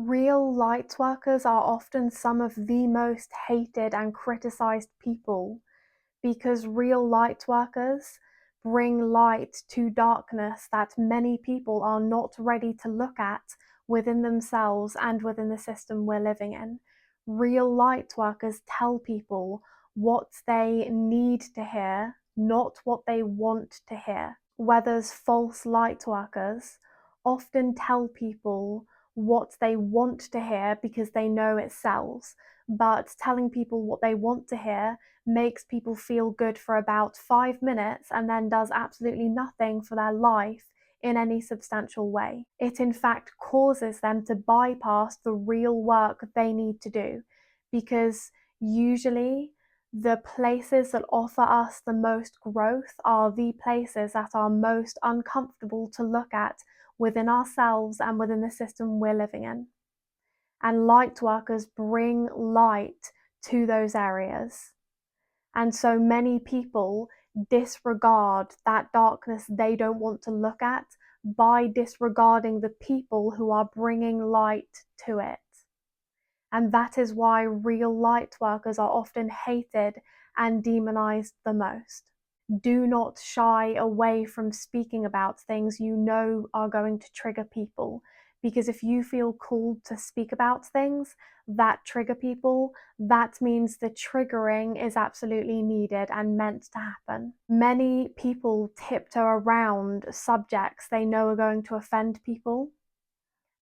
Real light workers are often some of the most hated and criticized people because real light workers bring light to darkness that many people are not ready to look at within themselves and within the system we're living in. Real light workers tell people what they need to hear, not what they want to hear. Whereas false light workers often tell people what they want to hear because they know it sells, but telling people what they want to hear makes people feel good for about 5 minutes and then does absolutely nothing for their life in any substantial way. It in fact causes them to bypass the real work they need to do, because usually the places that offer us the most growth are the places that are most uncomfortable to look at within ourselves and within the system we're living in. And light workers bring light to those areas. And so many people disregard that darkness they don't want to look at by disregarding the people who are bringing light to it. And that is why real light workers are often hated and demonized the most. Do not shy away from speaking about things you know are going to trigger people, because if you feel called to speak about things that trigger people, that means the triggering is absolutely needed and meant to happen. Many people tiptoe around subjects they know are going to offend people,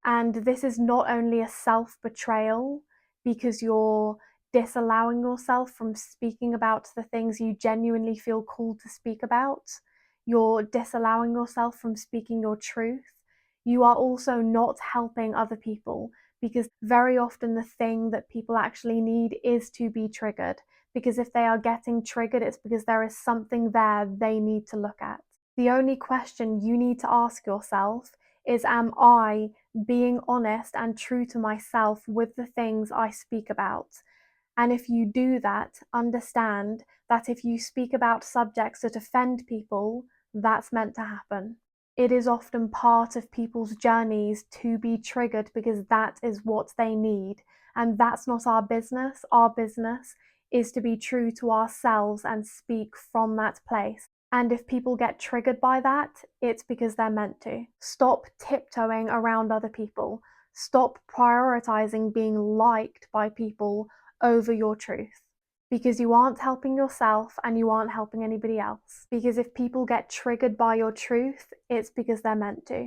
and this is not only a self-betrayal because you're disallowing yourself from speaking about the things you genuinely feel called to speak about. You're disallowing yourself from speaking your truth. You are also not helping other people, because very often the thing that people actually need is to be triggered. Because if they are getting triggered, it's because there is something there they need to look at. The only question you need to ask yourself is, am I being honest and true to myself with the things I speak about? And if you do that, understand that if you speak about subjects that offend people, that's meant to happen. It is often part of people's journeys to be triggered because that is what they need. And that's not our business. Our business is to be true to ourselves and speak from that place. And if people get triggered by that, it's because they're meant to. Stop tiptoeing around other people. Stop prioritizing being liked by people over your truth, because you aren't helping yourself and you aren't helping anybody else. Because if people get triggered by your truth, it's because they're meant to.